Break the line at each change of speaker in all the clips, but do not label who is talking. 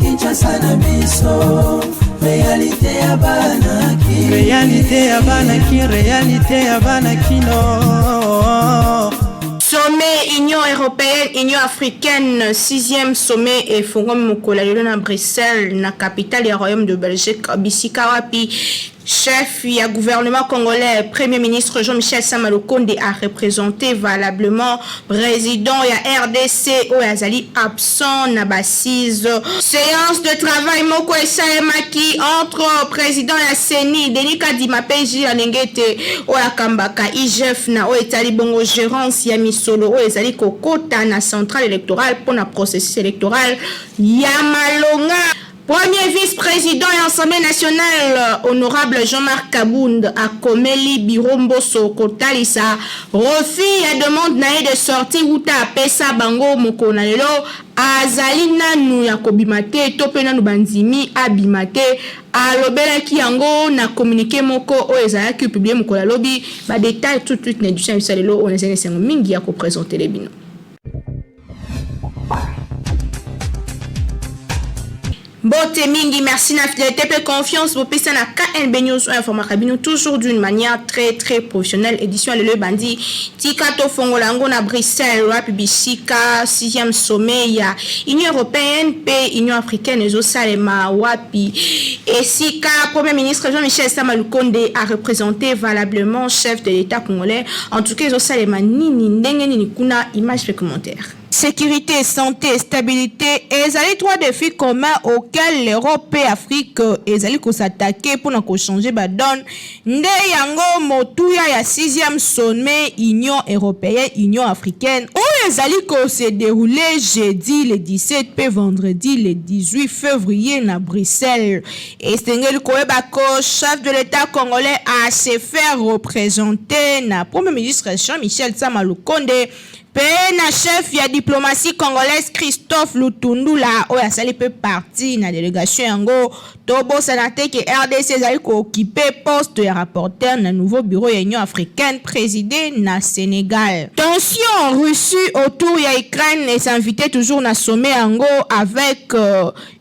Kinshasa na biso, réalité ya banaki, réalité ya banakino.
Sommet Union européenne, Union africaine, 6e sommet et forum Mokola na Bruxelles, na capitale du Royaume de Belgique, Bisika wapi. Chef du gouvernement congolais, Premier ministre Jean-Michel Sama Lukonde a représenté valablement président ya RDC ou Azali absent na bassise. Séance de travail moko esalemaki entre président ya CENI Denis Kadima Peji Anengete ou Akambaka IGF na o etali bongo gérance ya misolo o ezali kokota na centrale électorale pour na processus électoral ya malonga. Premier vice-président et Assemblée nationale, honorable Jean-Marc Kabound, a Komeli Birombo Sokotalisa, refus à demande nae de sortir Wuta Pesa Bango Mokonalelo, Azali nanu ya kobimate, tope nanu banzimi abimate, alobela ki yango na communiqué moko o ezalaki publié mokola lobi, ba détail tout de suite na du service lelo, on ezali sengo mingi ya ko présenter les bino. Bote mingi, merci na fidélité et confiance. Vous pouvez na KNB News information toujours d'une manière très professionnelle. Édition le bandi. Tikato Fongolango na Bruxelles, Rap Bisika, 6e sommet ya Union européenne, P Union africaine et Salema Wapi. Et Sika, Premier ministre Jean-Michel Sama Lukonde a représenté valablement chef de l'État congolais. En tout cas, Salema nini ndenge nini kuna image et commentaire. Sécurité, santé, stabilité, et les trois défis communs auxquels l'Europe et l'Afrique s'attaquer pour nous changer la donne. Nde yango motuya ya 6e sommet Union européenne, Union africaine, où les alliés se déroulé jeudi le 17 et vendredi le 18 février à Bruxelles. Et Stengel Koebako, chef de l'État congolais, a se faire représenter na Premier ministre Jean-Michel Sama Lukonde. Na chef ya diplomatie congolaise Christophe Lutundula oya sali pe parti na délégation yango tobo sanate ke RDC ezali ko occuper poste ya rapporteur na nouveau bureau ya Union africaine présidé na Sénégal. Tension Russie autour ya Ukraine et s'inviter toujours na sommet yango avec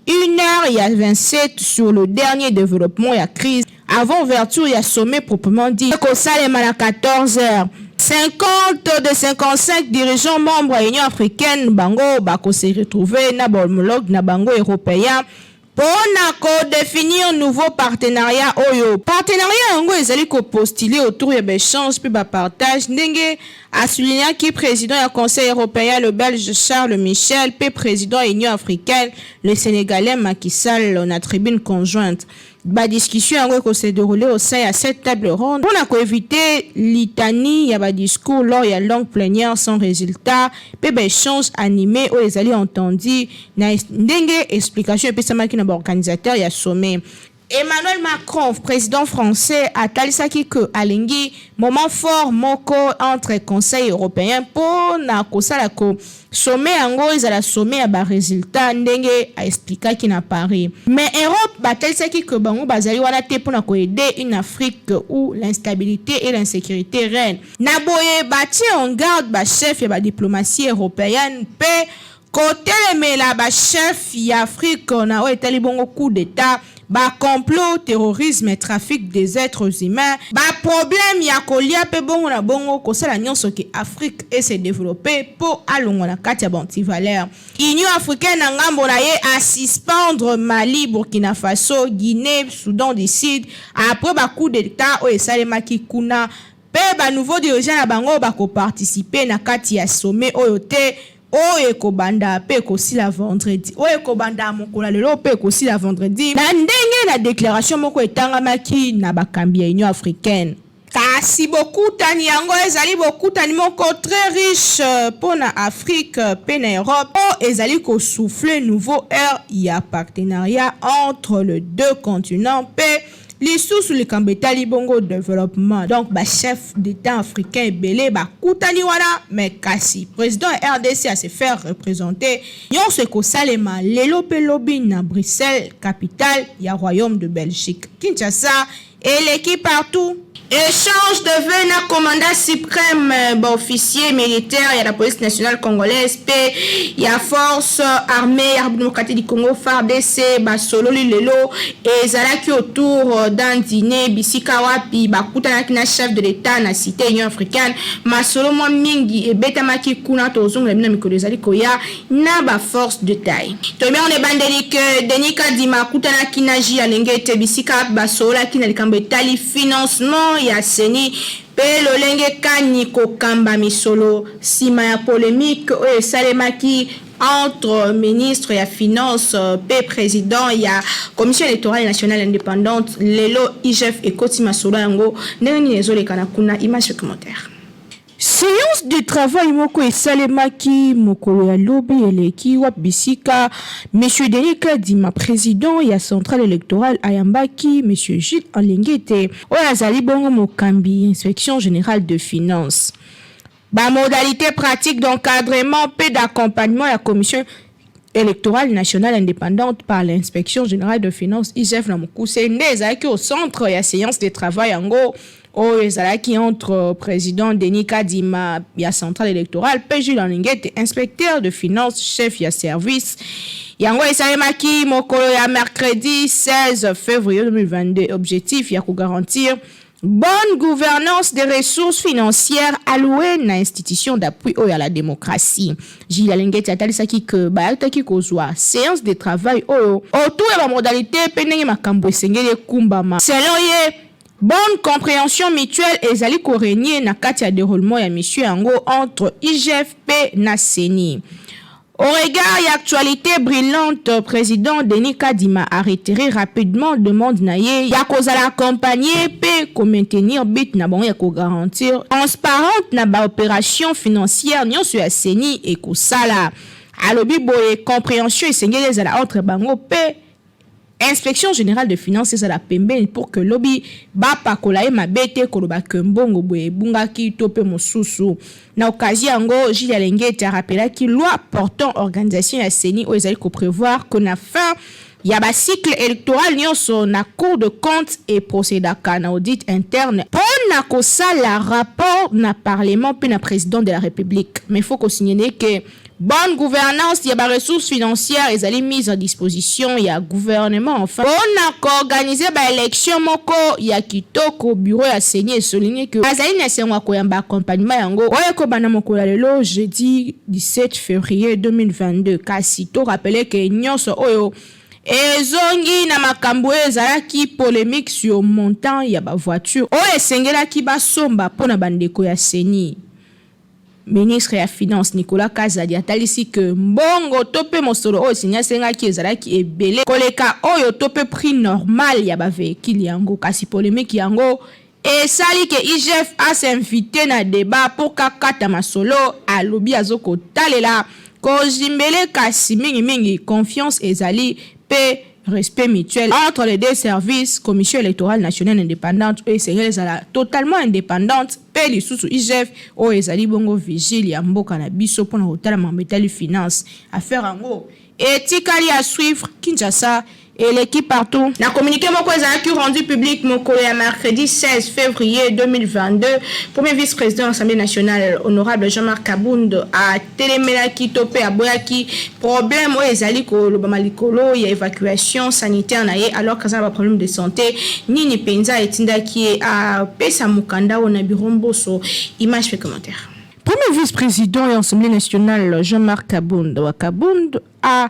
1h27 sur le dernier développement ya crise avant ouverture ya sommet proprement dit ko salema na 14h. 50 de 55 dirigeants membres de l'Union africaine bango bako se retrouver na homologue na bango européen pour définir un nouveau partenariat oyo. Partenariat yango ezali ko postuler autour ya échange puis ba partage ndenge a souligné qui président du Conseil européen le Belge Charles Michel puis président de l'Union africaine le Sénégalais Macky Sall na tribune conjointe. La discussion s'est déroulée au sein de cette table ronde pour éviter litanie, il y a des discours lors il y a longue plénière sans résultat, puis échange animé où les alliés entendu, na dengue explication et puis ça m'a qui organisateur il y a sommet. Emmanuel Macron, président français, a talisaki que alingi moment fort moko entre Conseil européen pour na kosala ko sommet ango ezala sommet ya ba résultat ndenge a expliqué qui na Paris. Mais Europe ba talisaki que bango bazali wana te pour na ko aider une Afrique où l'instabilité et l'insécurité règnent. Na boye bati en garde ba chef ya ba diplomatie européenne pe côté la ba chef ya Afrique na o etali bongo coup d'état ba complot, terrorisme et trafic des êtres humains, ba problème ya kolia pe bongo na bongo kosala nyonso ki Afrique et se développer pour alongo na kati ya banti valeur. Union africaine na ngambo na ye a suspendre Mali, Burkina Faso, Guinée, Soudan du Sud après ba coup d'état o esalemaki kuna pe ba nouveau dirigeant na bango ba ko participer na kati ya sommet oyo te oye kobanda pe kosila vendredi oye kobanda mokola lelo pe kosila vendredi na ndenge na déclaration moko etangamaki na bakambi ya Union africaine. Kasi bokutani yango ezali bokutani moko très riche pour na Afrique pe na Europe o ezali ko souffler nouveau ère ya partenariat entre les deux continents pe les sous le kambeta libongo développement. Donc ba chef d'état africain belé ba kutani wana mais kasi président RDC a se faire représenter yon se ko salema lelo pe lobby na Bruxelles capitale ya royaume de Belgique. Kinshasa et l'équipe partout Échange de vœux na commandant suprême officier militaire ya la police nationale congolaise pe ya force armée ya démocratique du Congo FARDC basololi lelo ezalaki autour d'un dîner bisika wapi bakutanaki na chef de l'état na cité Union africaine masolo mwa mingi ebetamaki kuna tozongola bino mikolo ezali koya na ba force de taille tobi on ebandeli que Denis Kadima kutanaki na ji alenge ete bisika basololaki na likambo etali financement ya seni pe lolenge kani kokamba misolo sima ya polémique oyo esalemaki entre ministre ya finance pe président ya commission électorale nationale indépendante lelo IGF ekoti masolo yango ndenge nini ezolekana kuna image commentaire.
Séance de travail moko esalemaki mokolo ya lobi eleki wa bisika monsieur Denis Kadima président ya centrale électorale ayambaki monsieur Gilles Alengete oyo azali bongo mokambi inspection générale de finances. Ba modalité pratique d'encadrement et d'accompagnement à la commission électorale nationale indépendante par l'inspection générale de finances IGF na mokuse ndezaki au centre ya séance de travail yango oyo ezalaki entre président Denis Kadima ya centrale électorale pe Jules Alengete inspecteur de finances chef ya service yango esalemaki mokolo ya mercredi 16 février 2022 objectif ya ko garantir bonne gouvernance des ressources financières allouées na institution d'appui à la démocratie. Gilles Alengete atalisaki que bayataki kozwa séance de travail autour de la modalité pendenge makambo esengeli kumbama. Selon ye bonne compréhension mutuelle ezali ko régner na kati ya déroulement ya mission yango entre IGFP na CENI. Au regard de l'actualité brillante, président Denis Kadima a retiré rapidement demande naye ya kozala accompagner pe ko maintenir bit na bon ya ko garantir transparente na ba opération financière nyonso ya CENI et ko sala alobi boye compréhension esengeli ezala entre bango pe inspection générale de finances ezala pembeni pour que lobi ba pakola e mabete koloba ke mbongo boye bungaki to pe mosusu. Na occasion yango Gilles Alengete a rappelé que loi portant organisation ya CENI o ezali ko prévoir que na fin ya ba cycle électoral nyonso na cour de compte et procédaka na audit interne pour na ko sala rapport na parlement pe na président de la république. Mais il faut qu'on signale que bonne gouvernance, il y a des ressources financières, ils allaient mises à disposition, il y a gouvernement, enfin. On a organisé l'élection, il y a kitoko, bureau à saigner et souligner que Azali n'a pas koyamba accompagnement yango. Oye ko bana moko lelo jeudi 17 février 2022. Kasito rappelé que nyonso oyo ezongi na makambo ezalaki polémique sur montant ya ba voiture. Oye sengela ki ba somba pona bandeko ya CENI. Ministre ya finance Nicolas Kazadi atalisi que mbongo tope mosolo oyo sinyasengaki ezalaki ebele koleka oyo tope prix normal ya ba véhicule yango kasi polémique yango esali ke IGF a s'invité na débat pour kakata masolo alobi azoko talela ko jimbele kasi mingi confiance ezali pe respect mutuel entre les deux services, commission électorale nationale indépendante et ezala totalement indépendante pe lisusu IGF o ezali bongo vigile ya mboka na biso pona hotala mametali finance affaire ango etikali à suivre Kinshasa et l'équipe partout. La communiqué moko ezalaki rendu public mokolo ya mercredi 16 février 2022. Premier vice-président de l'Assemblée nationale honorable Jean-Marc Kabound a télémelaki topé aboyaki problème o ezali ko lobama likolo ya évacuation sanitaire na ye alors que ça va problème de santé nini penza etindaki a pesa mukanda na biromboso image fait commentaire. Premier vice-président de l'Assemblée nationale, Jean-Marc Kabound a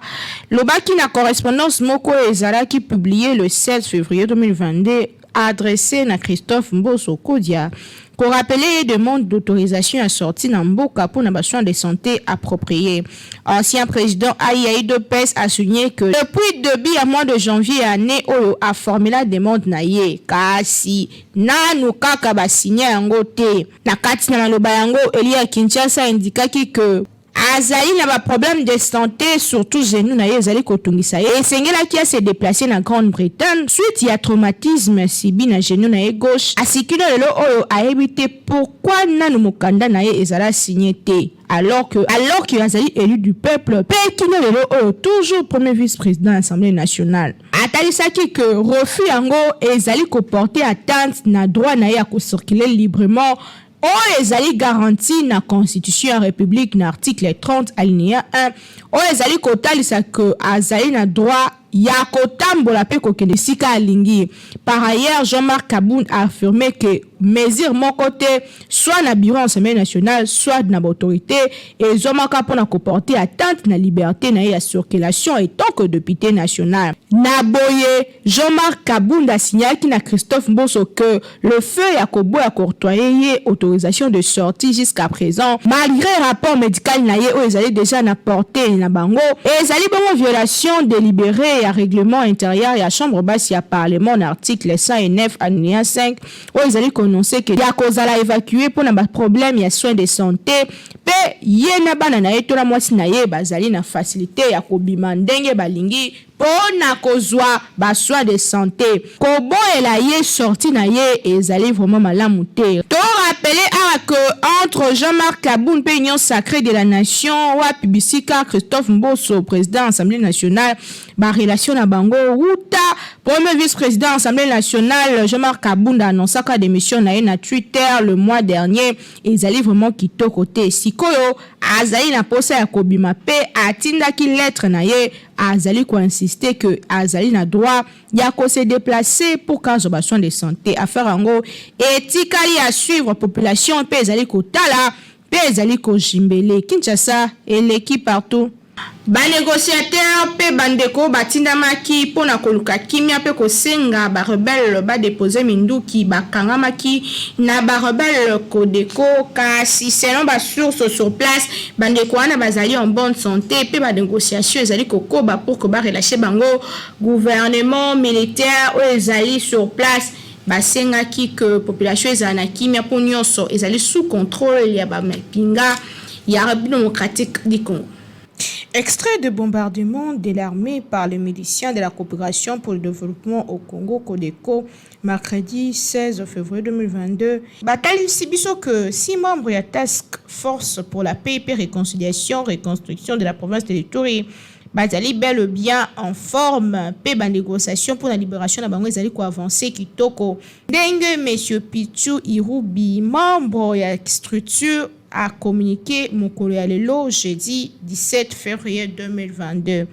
l'obaki na correspondance moko ezalaki publié le 16 février 2022 adressé à Christophe Mboso Kodia pour rappeler demande d'autorisation à sortir dans Mboka pour un soins de santé appropriés. Ancien président Aïe Dopes a souligné que depuis début à mois de janvier année Oyo a formé la demande naie kasi nanu kaka ba signé yango te na kati na loba yango Elia Kinshasa indiquaki que
azali na ba problème de santé surtout genou na ye ezali kotungisa ye esengelaki se déplacer na Grande-Bretagne suite ya traumatisme sibi na genou na ye gauche asikino lelo oyo ayebi te pourquoi nanu mokanda na ye ezala signé te alors que azali élu du peuple pe kino lelo oyo toujours premier vice-président de l'Assemblée nationale atalisaki que refus yango ezali koporter atteinte na droit na ye à circuler librement oyo ezali garanti na constitution ya république na article 30 alinéa 1 oyo ezali kotalisa que azali na droit ya kotambola pe kokende sika alingi. Par ailleurs, Jean-Marc Kaboun a affirmé que mesure mon côté soit na bureau Assemblée nationale soit na autorité et zomaka pona koporter atteinte na liberté na ya circulation et tant que député national. Na boye Jean-Marc Kaboun a signalé na Christophe Mboso que le feu ya kobo ya courtoyer autorisation de sortie jusqu'à présent malgré rapport médical na ye o ezali déjà na portée na bango et ezali bongo violation délibérée ya règlement intérieur ya chambre basse ya parlement na article 109 alinéa 5 o ezali annoncé que ya kozala évacué pour na problème ya soins de santé pe ye na bana na ye to na mwasi na ye bazali na facilité ya kobima ndenge balingi pona kozwa ba soins de santé koboyela ye sorti na ye ezali vraiment malamu te. To rappeler que entre Jean-Marc Kaboun pe Union Sacrée de la Nation wa Pibisika Christophe Mboso président de l'Assemblée nationale ba relation na bango Ruta premier vice-président de l'Assemblée nationale Jean-Marc Kaboun a annoncé sa démission na Twitter le mois dernier ezali vraiment kitoko te sikoyo azali na posa ya kobima pe atindaki lettre na ye azali ko insister que azali na droit ya ko se déplacer pour cause de soins de santé affaire yango etikali à suivre population pe ezali ko tala pe ezali ko jimbele Kinshasa et l'équipe partout. Ba négociateur pe bandeko batindamaki pona koluka kimia pe kosenga ba rebelle ba déposer minduki ba kangamaki na ba rebelle Codeco kasi selon ba source sur place bandeko wana bazali en bonne santé pe ba négociation ezali kokoba pour que ba relâcher bango gouvernement militaire o ezali sur place basengaki que population ezana kimia po nyonso ezali sous contrôle ya ba mapinga ya République démocratique du Congo. Extrait de bombardement de l'armée par les miliciens de la coopération pour le développement au Congo, Codeco, mercredi 16 février 2022. Bataille Sibiso que 6 membres de la Task Force pour la paix et réconciliation, reconstruction de la province de l'Ituri, bazali bel et bien en forme, paix ba négociation pour la libération de bango ezali ko avancer kitoko. Ndenge monsieur Pichu Irubi, membre de la structure a communiqué mokolo ya lelo jeudi 17 février 2022.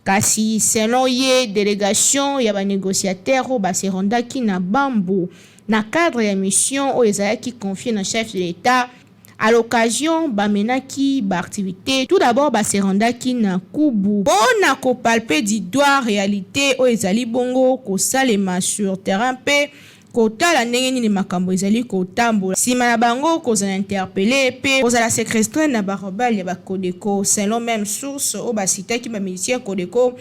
Kasi selon ye délégation ya ba négociateur o ba serondaki na Bambu na cadre ya mission o ezalaki confié na chef de l'État à l'occasion bamenaki ba activité tout d'abord ba serondaki na Kubu bona ko palper du doigt réalité o ezali bongo ko salema sur terrain pe kotala ndenge nini makambo ezali kotambola sima na bango kozala interpellé pe kozala séquestré na barobal ya ba Codeco selon même source o basitaki ba miliciens Codeco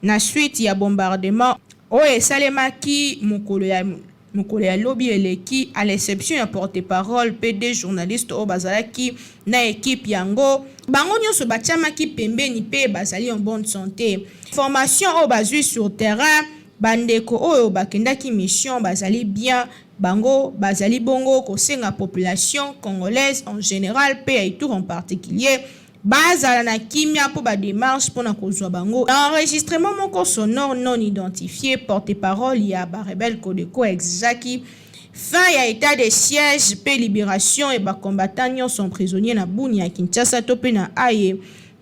na suite ya bombardement o esalemaki mokolo ya lobby eleki à l'exception ya porte-parole pe des journalistes o bazalaki na équipe yango bango nyonso batiamaki pembeni pe bazali en bonne santé. Formation o bazui sur terrain bandeko oyo bakendaki mission bazali bien bango bazali bongo kosenga population congolaise en général pe Ituri en particulier bazala na kimia po ba démarche pona kozwa bango enregistrement moko sonore non identifié porte-parole ya ba rebelle Codeco exaki fin ya état de siège pe libération et ba combattants sont prisonniers na Bunia Kinshasa to pe na Aye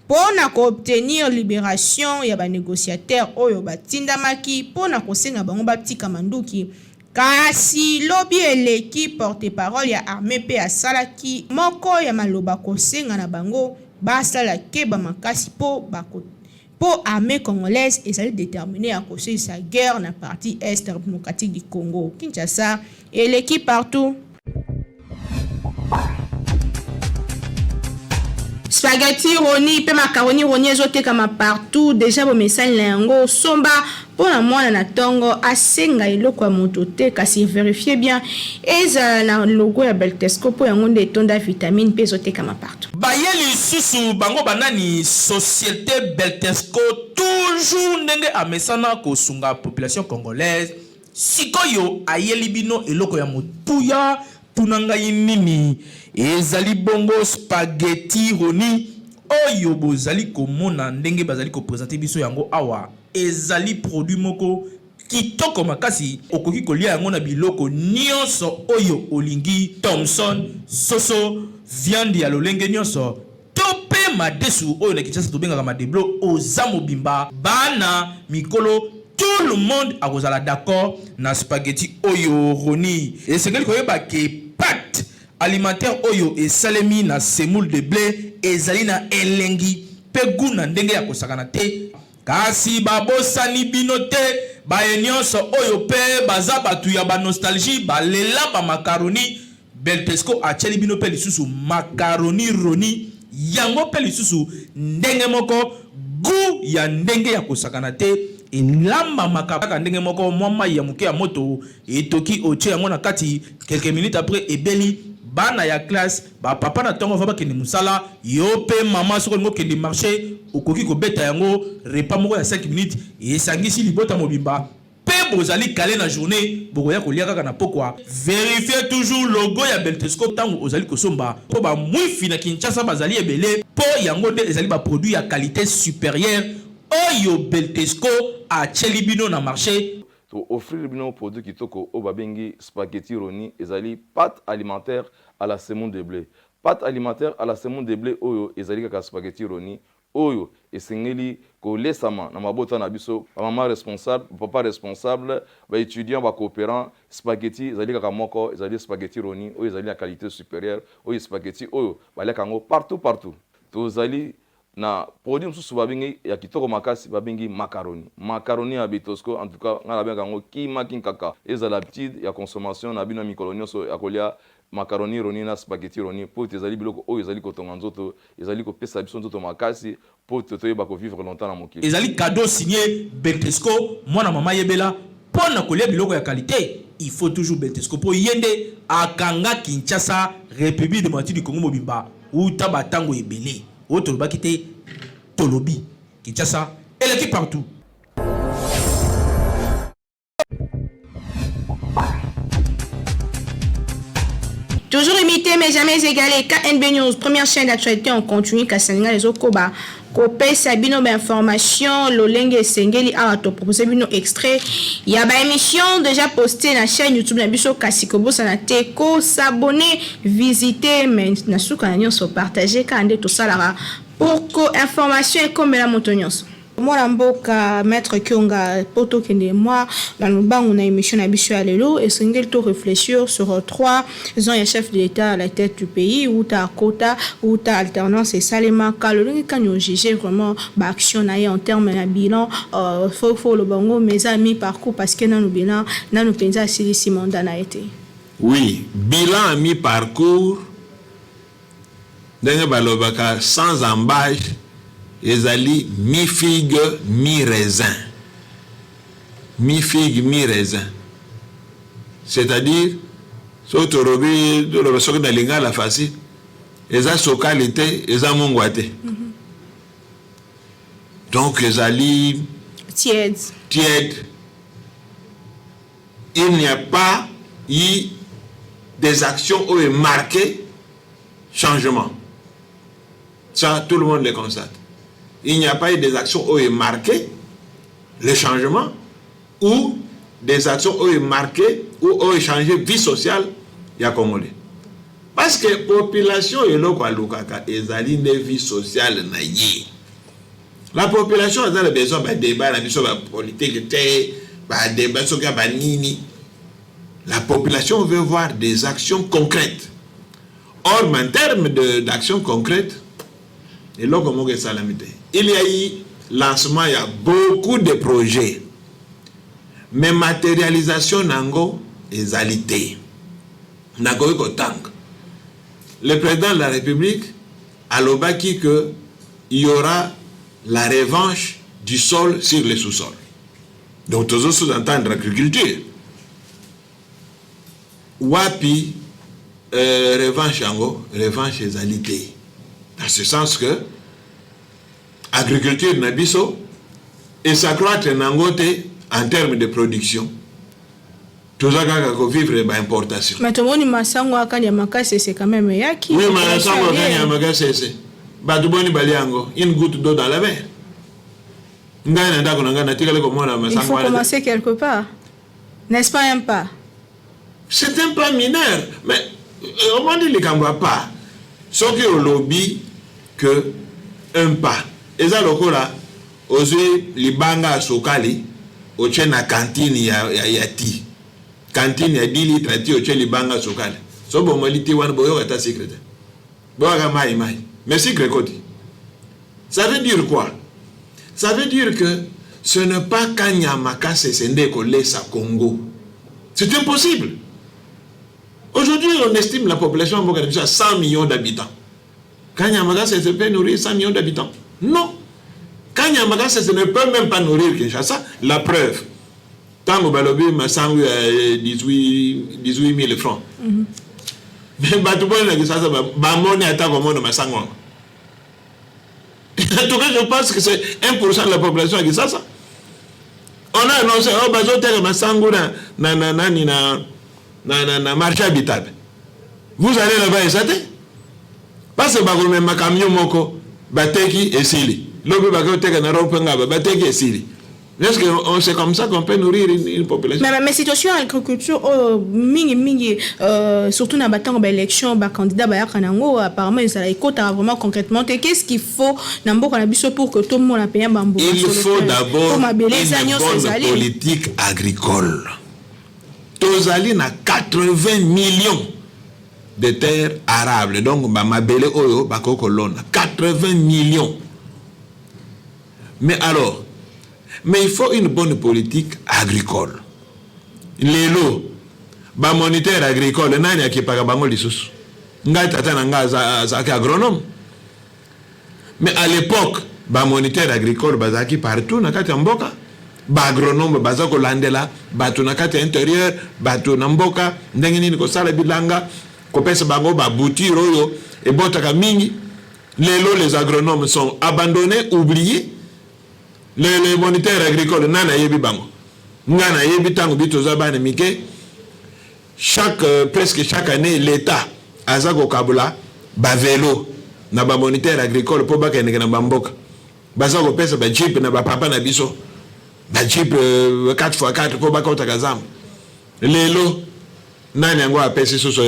pona ko obtenir libération ya ba négociateur oyo batindamaki pona kosenga bango batika manduki kasi lobby eleki porte-parole ya armée pe asalaki moko ya maloba kosenga na bango basala ke ba makasi po armée congolaise ezali déterminée à causer sa guerre na partie est démocratique du Congo. Kinshasa et l'équipe partout. Spaghetti roni pe macaroni roni ezoteka partout déjà bo message lango somba pona mwana na tongo asenga eloko ya moto te kasi vérifier bien ezala na logo ya Beltesco po yango nde etonda vitamine pe ezotekama partout.
Bayeli susu bango banani société Beltesco toujours ndenge amesana kosunga population congolaise sikoyo ayeli bino eloko ya motuya tunanga nini ezali bongo spaghetti roni oyo bozali komona ndenge bazali ko présenter biso yango awa ezali produit moko kitoko makasi okoki kolia yango na biloko nyonso oyo olingi Thomson soso viande ya lolenge nyonso tope madesu oyo na Kinshasa tobengaka madeblo oza mobimba bana mikolo tout le monde akozala d'accord na spaghetti oyo roni esengeli koyeba ke pâte alimentaire oyo esalemi na semoule de blé ezali na elengi pe guna ndenge ya kosakana te kasi babosani bino te baye nyonso oyo pe baza batu ya ba nostalgie balela ba macaroni Beltesco acheli bino pe lisusu macaroni roni yango pe lisusu ndenge moko gu ya ndenge ya kosakana te elamba makaka ndenge moko mwa ya muke ya moto etoki oche yango na kati quelques minutes après ebeli bana ya classe ba papa na tongo va kende musala yo pe mama soko ngo kende marché okoki ko beta yango repas moko ya 5 minutes et sangisi libota mobimba pe bozali calé na journée bokoya ko lia kaka na pokwa vérifiez toujours logo ya Beltesco tango ozali kosomba po ba mwifi na Kinshasa bazali ebele po yango de ezali ba produit ya qualité supérieure oyo Beltesco a chelibino na marché
to offrir bino produit kitoko o babengi spaghetti roni ezali pâte alimentaire à la semoule de blé. Pâte alimentaire à la semoule de blé oyo ezali kaka spaghetti roni oyo esengeli ko lesama na mabota na biso maman responsable papa responsable ba étudiant ba coopérant spaghetti ezali kaka moko ezali spaghetti roni oyo ezali la qualité supérieure oyo spaghetti oyo baleka ngo partout to zali na produit mususu babengi ya kitoko makasi babengi macaroni ya Beltesco en tout cas ngala benga ngo kima kinkaka ezala habitude ya consommation na bino mikolo nyonso ya kolia macaroni roni na spaghetti roni po ezali biloko oyo ezali kotonga nzoto ezali kopesa biso nzoto makasi po toyeba ko vivre longtemps na mokili
ezali cadeau signé Beltesco mwana mama yebela pona kolia biloko ya qualité il faut toujours Beltesco po yende akanga Kinshasa République démocratique du Congo mobimba uta batango ebele autre bakité Tolobi Kinshasa et l'équipe partout.
Toujours imité mais jamais égalé. KNB News, première chaîne d'actualité, on continue. Kassaninga les Okoba. Kopé Sabino information, Lolenge Sengeli a proposé bino extrait. Il y a une émission déjà postée na chaîne YouTube na biso Kasikobo sanate ko s'abonner, visiter mais na souka nyon so partager kande tout ça là pour que information et comme la montagnos. Moi mboka maître Kionga poto kende moi dans le banc on a émission na biso ya lelo et sengel to réfléchir sur 3 ans ya chef de l'état à la tête du pays ou ta quota ou ta alternance et salema kalongi kanyo juger vraiment ba action na en terme na bilan faut le bango mes amis parcours parce que dans le bilan na nous penza silisi mandat na été.
Oui, bilan à mi-parcours ndenge balobaka sans embâche ezali mi-figue, mi-raisin. Mi-figue, mi-raisin. C'est-à-dire, soki tolobi soki na lingala facile, eza sokali te, eza mongwa te. Donc, ezali tiède. Il n'y a pas eu des actions où est marqué changement. Ça, tout le monde le constate. Il n'y a pas eu des actions où est marqué le changement ou des actions où est marqué ou où est changé vie sociale il y a Congolais. Parce que la population est là quoi lukaka ezali une vie sociale na yé. La population a besoin de débat la mission politique débat sur nini. La population veut voir des actions concrètes. Or en termes d'actions concrètes et là comment que ça il y a eu lancement, il y a beaucoup de projets. Mais matérialisation nango est alité. Nango kotang. Le président de la République a l'obaki que il y aura la revanche du sol sur le sous-sol. Donc, tous os sous-entendre l'agriculture. Wapi, revanche yango, revanche égalité. Dans ce sens que, agriculture nabiso, et s'accroître nangote en termes de production. Tout ça qu'on vivre d'importation.
Mais tout le monde m'a sango akanyamaka c'est quand même yaki.
Oui, mais sango akanyamaka c'est. Batuboni baliango, une goutte d'eau dans la mer. Il
faut commencer quelque part. N'est-ce pas un pas?
C'est un pas mineur. Mais au moins il ne camboie pas. Sauf qu'il y a un lobby que un pas. Et ça, le là, aux yeux, les bangas à Sokali, au tien à cantine, il y a ti. Cantine, il y a 10 litres à ti, au tien les bangas à Sokali. Sauf que moi, l'ité, one boyo est à secret. Boya maï maï. Mais secret, quoi? Ça veut dire quoi? Ça veut dire que ce n'est pas Kanyamaka Sesende laisse à Congo. C'est impossible. Aujourd'hui, on estime la population à 100 millions d'habitants. Kanyamaka Sesende peut nourrir 100 millions d'habitants? Non. Kanyamaka Sesende ne peut même pas nourrir Kinshasa. La preuve. Tango Balobi m'a sangu à 18 000 francs. Mais Batoubo n'a Kinshasa, Bamoni attaque au monde de ma sangu. En tout cas, je pense que c'est 1% de la population qui ça. On a annoncé, oh, bah, je ma sangouna, na marché habitable. Vous allez là-bas et ça t'est. Parce que vous avez un camion moko, bateki et sili. L'objet va que na ropenga, bateki et sili. Est-ce que c'est comme ça qu'on peut nourrir une population?
Mais situation en agriculture, surtout dans la élection, les candidats, apparemment, ils ont vraiment concrètement. Qu'est-ce qu'il faut pour que tout le monde paye un bambou?
Il faut d'abord une bonne politique agricole. Tozali na 80 millions de terres arables. Donc, mabele oyo, bakokolona. 80 millions. Mais alors, mais il faut une bonne politique agricole. Les lots, le moniteur agricole, nani akipaka bango lisusu. Ngai tata nanga zaki agronome. Mais à l'époque, le moniteur agricole bazaki partout nakati mboka. Ba agronome bazako landela, batu nakati intérieur, batu namboka, ndenge nini ko sala bilanga, ko pesa bango ba boutir oyo et botaka mingi. Les lots, les agronomes sont abandonnés, oubliés. Les moniteurs agricoles nana yebi bango ngana yebi tango bitoza bana mike presque chaque année l'État azako kabula ba vélo na ba moniteur agricole po baka ndeke na bamboka bazako pesa ba jeep na ba papa na biso ba jeep 4x4 po baka utakazama lelo nani yango apesi soso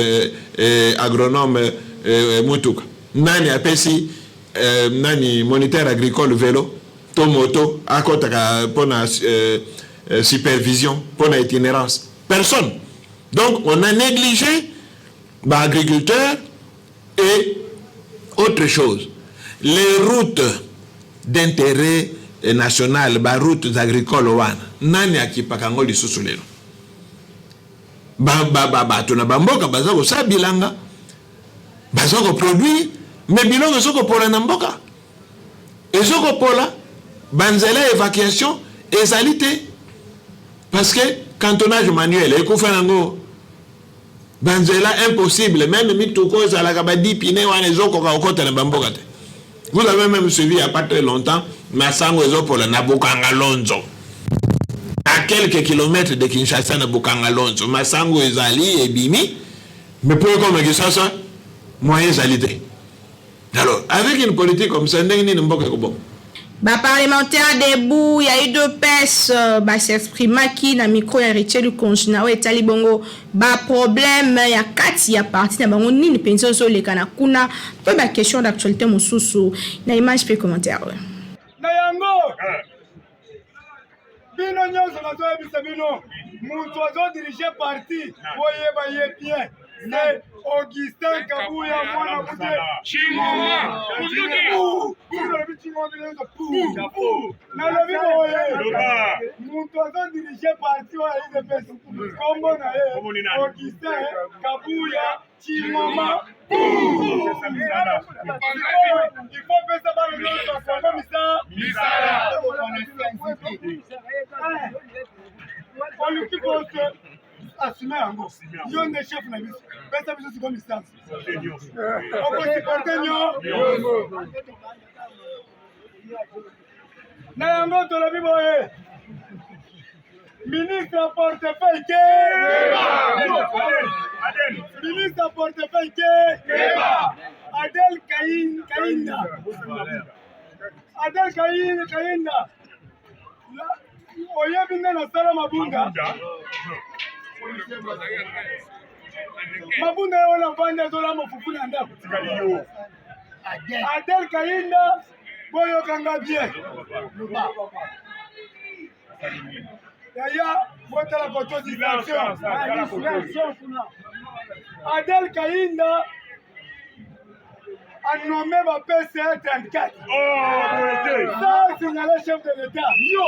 agronome mutuka nani apesi nani moniteur agricole vélo Tomoto, à côté pour la supervision, pour l'itinérance. Personne. Donc, on a négligé l'agriculteur et autre chose. Les routes d'intérêt national, les routes agricoles, nani akipakango li susulelo. Tuna bamboka, bazako sa bilanga, bazako produit, mais bilongo soko pola namboka. Et soko pola, banzela évacuation ezalité parce que cantonnage manuel et koufanango banzela impossible même mitoko ezalaka ba dipine wana ezokoka okota na bamboka te. Vous avez même suivi il y a pas très longtemps masango ezopola na Bukanga Lonzo à quelques kilomètres de Kinshasa na Bukanga Lonzo masango ezali ebimi mais pour comme ça moyen ezalité. Alors avec une politique comme ça ndenge ni mboka ko bon.
Bah, parlementaire debout, il y a eu deux pèses, bah, s'exprime qui na micro héritier du congénère et talibongo, bah, problème, il y a quatre, il y a parti, na bango ni pension sur les kanakuna, peu bah, question d'actualité, mon sous na image, peut commentaire.
Na yango, bino nyonso na zoe bisa bino, mutu azo diriger parti, voyez ba ye bien, c'est Augustin Kabuya mwana bude Chingoma Pou le Chingoma Pou na le vivo ye mutu azo diriger parti wa UDPS kombo na ye Augustin Kabuya Chingoma Pou il faut faire ça dans le nom de Misala oluki poste assume yango yo nde chef na biso pesa biso siko distance okosiporte nyo na yango tolobi boye ministre portefeuille ke ministre portefeuille ke Adel Kainda Adel Kainda oyebi nde nasala mabunda mabunda yo na vandi azolamba fufu na ndako Adel Kainda boyokanga bien yaya botala koto distraction Adel Kainda a nommé ma PCA 34. Ça, c'est le chef de l'État. Yo!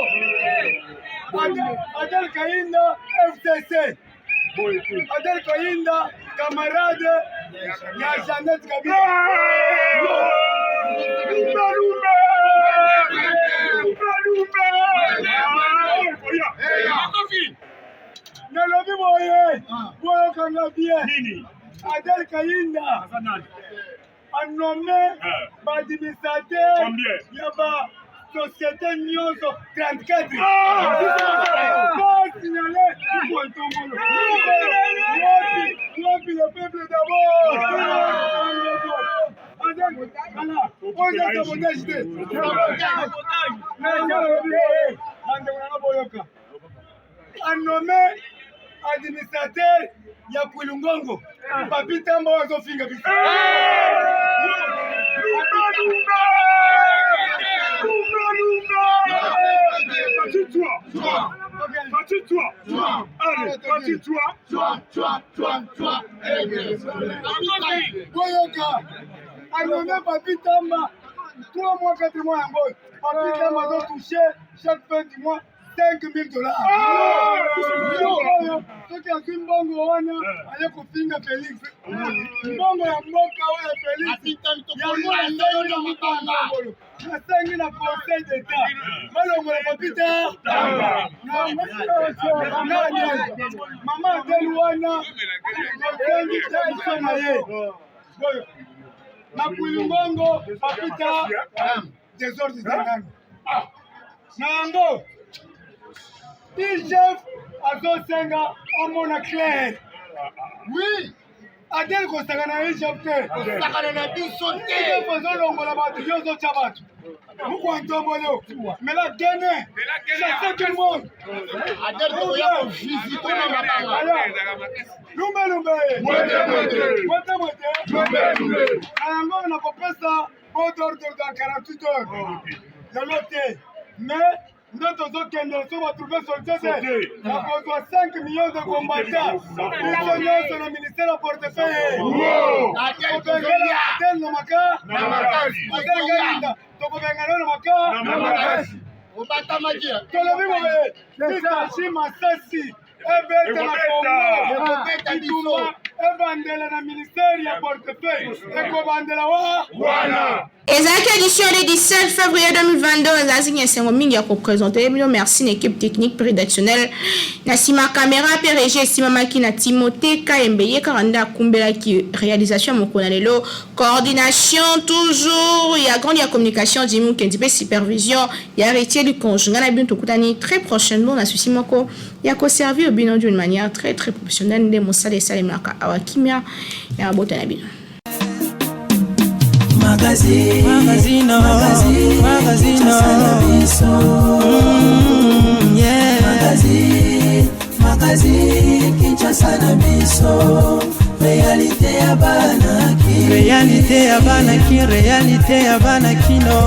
Adel Kainda, FTC. Adel Kainda, camarade, il y a Jeannette Kabila. Adel Kainda a nommé l'administrateur de la société Nyonso 34. Signalé le peuple d'abord. A nommé administrateur ya Kwilungongo Papi Tamba wazofinga biso Boyoka a nommé Papi Tamba 3 mois, 4 mois en boy. Papi Tamba doit toucher chaque fin du mois $5,000. Ceux qui ont une bonne wana, allez kufinga Félix. Bongo ya mboka wa Félix. Ya mwana na conseil d'État. Malongo la papita. Mama Adel wana. Na Kwilungongo papita. Désordre d'Anang. Nango. Il chef à Zosenga en mon clair. Oui. Adel Kostagana il chef que. Kostagana na bisote. Il faut longo la batu yo zo chabatu. Muko antombolo. Mais la gagné. C'est tout le monde. Adel ko ya visiter na mabanga. Lumbe. Ango na popesa ordre dans 48 heures. De l'autre. Mais nous avons trouvé solution. Nous avons 5 millions de combattants. Nous sommes dans le ministère de portefeuille.
Ezaki édition du 17 février 2022 ezaziki nsengo mingi ya koprésenter bino merci na équipe technique rédactionnelle na sima caméra PRG esimamaki na Timothée Kayembe Karanda kumbelaki réalisation mokona lelo coordination toujours ya grande ya communication Dimu Kendipe supervision ya héritier du conjoint na bino tokutani très prochainement na susi moko ya ko servir bino d'une manière très professionnelle nde mosala esalemaka awakimia ya bota na bino
Magazino Magazine Kinshasa na biso réalité ya banaki réalité ya banaki kino